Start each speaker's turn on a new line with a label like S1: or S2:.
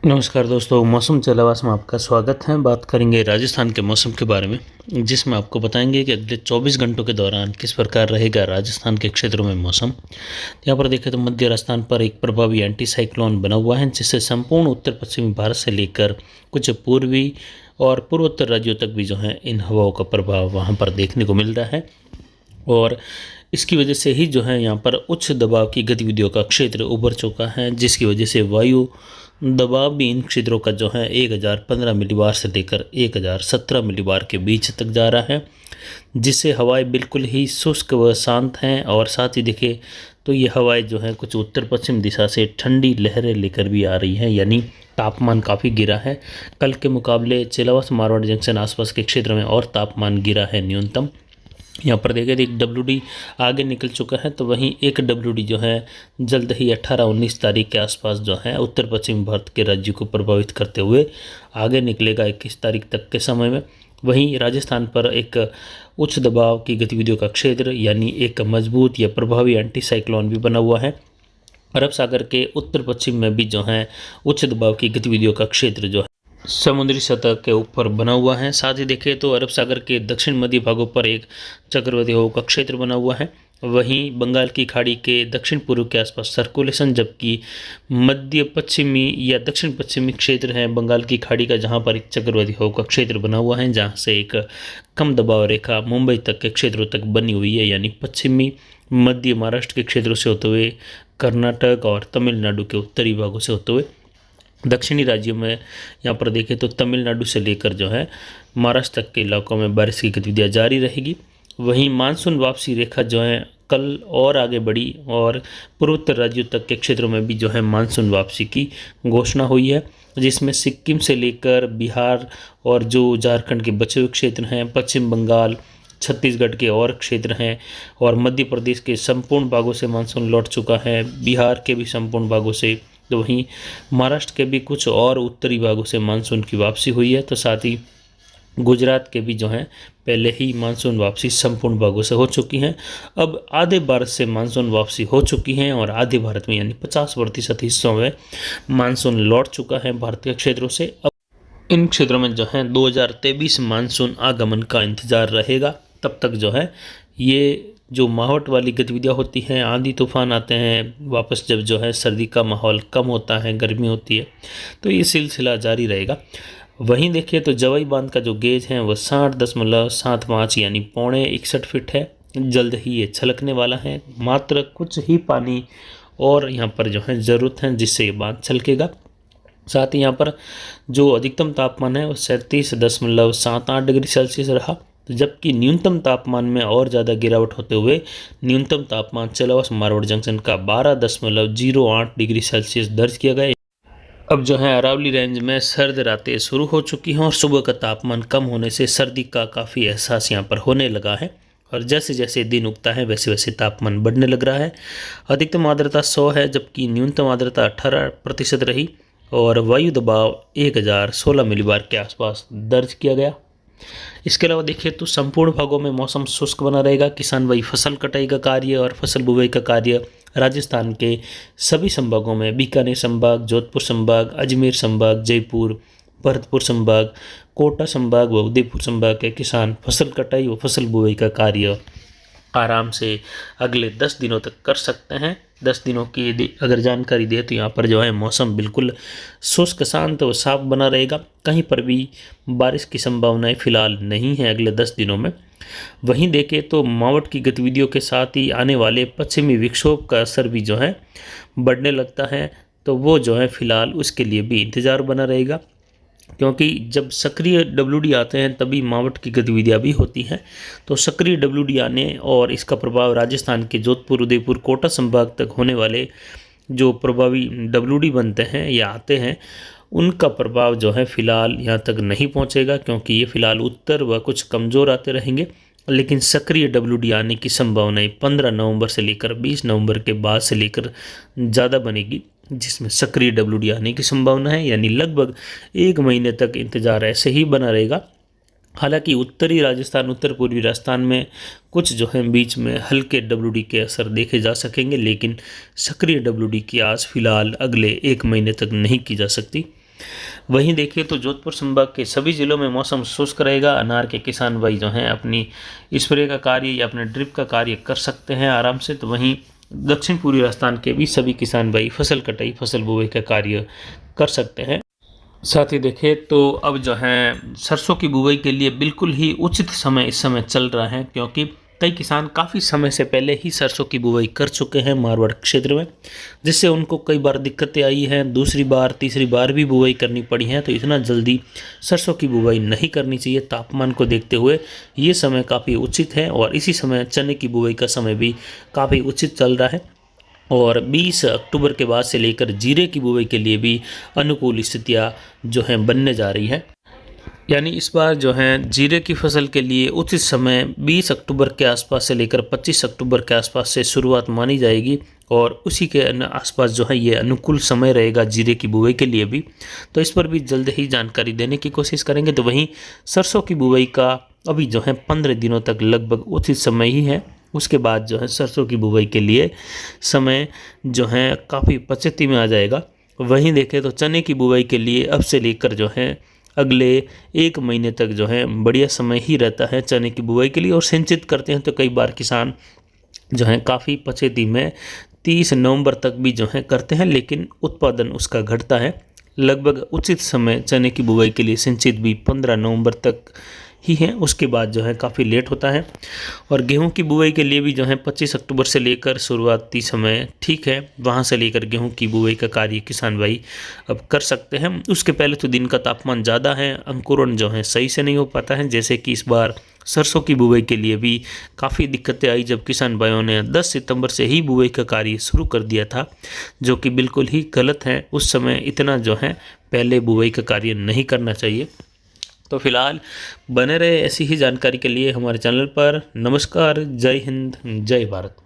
S1: नमस्कार दोस्तों, मौसम जलावास में आपका स्वागत है। बात करेंगे राजस्थान के मौसम के बारे में, जिसमें आपको बताएंगे कि अगले 24 घंटों के दौरान किस प्रकार रहेगा राजस्थान के क्षेत्रों में मौसम। यहाँ पर देखें तो मध्य राजस्थान पर एक प्रभावी एंटी साइक्लोन बना हुआ है, जिससे संपूर्ण उत्तर पश्चिमी भारत से लेकर कुछ पूर्वी और पूर्वोत्तर राज्यों तक भी जो है इन हवाओं का प्रभाव वहाँ पर देखने को मिल रहा है। और इसकी वजह से ही जो है यहाँ पर उच्च दबाव की गतिविधियों का क्षेत्र उभर चुका है, जिसकी वजह से वायु दबाव भी इन क्षेत्रों का जो है 1015 मिलीबार से लेकर 1017 मिलीबार के बीच तक जा रहा है, जिससे हवाएं बिल्कुल ही शुष्क व शांत हैं। और साथ ही देखें तो ये हवाएं जो है कुछ उत्तर पश्चिम दिशा से ठंडी लहरें लेकर भी आ रही हैं, यानी तापमान काफ़ी गिरा है। कल के मुकाबले चिलावस मारवाड़ जंक्शन आसपास के क्षेत्र में और तापमान गिरा है न्यूनतम। यहाँ पर देखें तो एक WD आगे निकल चुका है, तो वहीं एक WD जो है जल्द ही 18-19 तारीख के आसपास जो है उत्तर पश्चिम भारत के राज्यों को प्रभावित करते हुए आगे निकलेगा 21 तारीख तक के समय में। वहीं राजस्थान पर एक उच्च दबाव की गतिविधियों का क्षेत्र यानी एक मजबूत या प्रभावी एंटी साइक्लोन भी बना हुआ है। अरब सागर के उत्तर पश्चिम में भी जो है उच्च दबाव की गतिविधियों का क्षेत्र जो है समुद्री सतह के ऊपर बना हुआ है। साथ ही देखें तो अरब सागर के दक्षिण मध्य भागों पर एक चक्रवाती हवा का क्षेत्र बना हुआ है। वहीं बंगाल की खाड़ी के दक्षिण पूर्व के आसपास सर्कुलेशन, जबकि मध्य पश्चिमी या दक्षिण पश्चिमी क्षेत्र है बंगाल की खाड़ी का, जहां पर एक चक्रवाती हवा का क्षेत्र बना हुआ है, जहां से एक कम दबाव रेखा मुंबई तक के क्षेत्रों तक बनी हुई है, यानी पश्चिमी मध्य महाराष्ट्र के क्षेत्रों से होते हुए कर्नाटक और तमिलनाडु के उत्तरी भागों से होते हुए दक्षिणी राज्यों में यहाँ पर देखें तो तमिलनाडु से लेकर जो है महाराष्ट्र तक के इलाकों में बारिश की गतिविधियाँ जारी रहेगी। वहीं मानसून वापसी रेखा जो है कल और आगे बढ़ी और पूर्वोत्तर राज्यों तक के क्षेत्रों में भी जो है मानसून वापसी की घोषणा हुई है, जिसमें सिक्किम से लेकर बिहार और जो झारखंड के बचे हुए क्षेत्र हैं, पश्चिम बंगाल, छत्तीसगढ़ के और क्षेत्र हैं और मध्य प्रदेश के संपूर्ण भागों से मानसून लौट चुका है, बिहार के भी संपूर्ण भागों से। तो वहीं महाराष्ट्र के भी कुछ और उत्तरी भागों से मानसून की वापसी हुई है। तो साथ ही गुजरात के भी जो है पहले ही मानसून वापसी संपूर्ण भागों से हो चुकी हैं। अब आधे भारत से मानसून वापसी हो चुकी हैं और आधे भारत में यानी 50% हिस्सों में मानसून लौट चुका है भारत के क्षेत्रों से। अब इन क्षेत्रों में जो है 2023 मानसून आगमन का इंतजार रहेगा। तब तक जो है ये जो माहौट वाली गतिविधियाँ होती हैं, आंधी तूफान आते हैं, वापस जब जो है सर्दी का माहौल कम होता है, गर्मी होती है, तो ये सिलसिला जारी रहेगा। वहीं देखिए तो जवाई बांध का जो गेज है वह 60.75 यानी 61 फीट है। जल्द ही ये छलकने वाला है। मात्र कुछ ही पानी और यहाँ पर जो है ज़रूरत है, जिससे ये बांध छलकेगा। साथ ही यहाँ पर जो अधिकतम तापमान है वो 37.78 डिग्री सेल्सियस रहा, जबकि न्यूनतम तापमान में और ज़्यादा गिरावट होते हुए न्यूनतम तापमान चिलावस मारवाड़ जंक्शन का 12.08 डिग्री सेल्सियस दर्ज किया गया। अब जो है अरावली रेंज में सर्द रातें शुरू हो चुकी हैं और सुबह का तापमान कम होने से सर्दी का काफ़ी एहसास यहाँ पर होने लगा है। और जैसे जैसे दिन उगता है वैसे वैसे तापमान बढ़ने लग रहा है। अधिकतम आर्द्रता 100 है, जबकि न्यूनतम आर्द्रता 18% रही और वायु दबाव 1016 मिलीबार के आसपास दर्ज किया गया। इसके अलावा देखिए तो संपूर्ण भागों में मौसम शुष्क बना रहेगा। किसान भाई फसल कटाई का कार्य और फसल बुवाई का कार्य राजस्थान के सभी संभागों में, बीकानेर संभाग, जोधपुर संभाग, अजमेर संभाग, जयपुर, भरतपुर संभाग, कोटा संभाग व उदयपुर संभाग के किसान फसल कटाई व फसल बुवाई का कार्य आराम से अगले 10 दिनों तक कर सकते हैं। 10 दिनों की यदि अगर जानकारी दे तो यहाँ पर जो है मौसम बिल्कुल शुष्क, शांत और साफ बना रहेगा। कहीं पर भी बारिश की संभावनाएं फिलहाल नहीं है अगले 10 दिनों में। वहीं देखें तो मावठ की गतिविधियों के साथ ही आने वाले पश्चिमी विक्षोभ का असर भी जो है बढ़ने लगता है, तो वो जो है फिलहाल उसके लिए भी इंतज़ार बना रहेगा, क्योंकि जब सक्रिय WD आते हैं तभी मावठ की गतिविधियाँ भी होती हैं। तो सक्रिय WD आने और इसका प्रभाव राजस्थान के जोधपुर, उदयपुर, कोटा संभाग तक होने वाले जो प्रभावी WD बनते हैं या आते हैं, उनका प्रभाव जो है फिलहाल यहाँ तक नहीं पहुँचेगा, क्योंकि ये फिलहाल उत्तर व कुछ कमज़ोर आते रहेंगे। लेकिन सक्रिय WD आने की संभावनाएं 15 नवंबर से लेकर 20 नवंबर के बाद से लेकर ज़्यादा बनेगी, जिसमें सक्रिय WD आने की संभावना है, यानी लगभग 1 महीने तक इंतज़ार ऐसे ही बना रहेगा। हालांकि उत्तरी राजस्थान, उत्तर पूर्वी राजस्थान में कुछ जो है बीच में हल्के WD के असर देखे जा सकेंगे, लेकिन सक्रिय WD की आस फिलहाल अगले 1 महीने तक नहीं की जा सकती। वहीं देखिए तो जोधपुर संभाग के सभी जिलों में मौसम शुष्क रहेगा। अनार के किसान भाई जो हैं अपनी स्प्रे का कार्य या अपने ड्रिप का कार्य कर सकते हैं आराम से। तो वहीं दक्षिण पूर्वी राजस्थान के भी सभी किसान भाई फसल कटाई फसल बुआई का कार्य कर सकते हैं। साथ ही देखें तो अब जो है सरसों की बुआई के लिए बिल्कुल ही उचित समय इस समय चल रहा है, क्योंकि कई किसान काफ़ी समय से पहले ही सरसों की बुआई कर चुके हैं मारवाड़ क्षेत्र में, जिससे उनको कई बार दिक्कतें आई हैं। दूसरी बार तीसरी बार भी बुआई करनी पड़ी है। तो इतना जल्दी सरसों की बुआई नहीं करनी चाहिए। तापमान को देखते हुए ये समय काफ़ी उचित है और इसी समय चने की बुआई का समय भी काफ़ी उचित चल रहा है। और 20 अक्टूबर के बाद से लेकर जीरे की बुआई के लिए भी अनुकूल स्थितियाँ जो हैं बनने जा रही हैं। यानी इस बार जो है जीरे की फसल के लिए उचित समय 20 अक्टूबर के आसपास से लेकर 25 अक्टूबर के आसपास से शुरुआत मानी जाएगी और उसी के आसपास जो है ये अनुकूल समय रहेगा जीरे की बुआई के लिए भी। तो इस पर भी जल्द ही जानकारी देने की कोशिश करेंगे। तो वहीं सरसों की बुआई का अभी जो है 15 दिनों तक लगभग उचित समय ही है। उसके बाद जो है सरसों की बुआई के लिए समय जो है काफ़ी पछती में आ जाएगा। वहीं देखें तो चने की बुआई के लिए अब से लेकर जो है अगले 1 महीने तक जो है बढ़िया समय ही रहता है चने की बुआई के लिए। और सिंचित करते हैं तो कई बार किसान जो हैं काफ़ी पछेती में 30 नवंबर तक भी जो है करते हैं, लेकिन उत्पादन उसका घटता है। लगभग उचित समय चने की बुआई के लिए सिंचित भी 15 नवंबर तक ही है, उसके बाद जो है काफ़ी लेट होता है। और गेहूं की बुआई के लिए भी जो है 25 अक्टूबर से लेकर शुरुआती समय ठीक है, वहां से लेकर गेहूं की बुआई का कार्य किसान भाई अब कर सकते हैं। उसके पहले तो दिन का तापमान ज़्यादा है, अंकुरण जो है सही से नहीं हो पाता है। जैसे कि इस बार सरसों की बुआई के लिए भी काफ़ी दिक्कतें आई जब किसान भाइयों ने 10 सितंबर से ही बुआई का कार्य शुरू कर दिया था, जो कि बिल्कुल ही गलत है। उस समय इतना जो है पहले बुआई का कार्य नहीं करना चाहिए। तो फिलहाल बने रहे ऐसी ही जानकारी के लिए हमारे चैनल पर। नमस्कार, जय हिंद, जय भारत।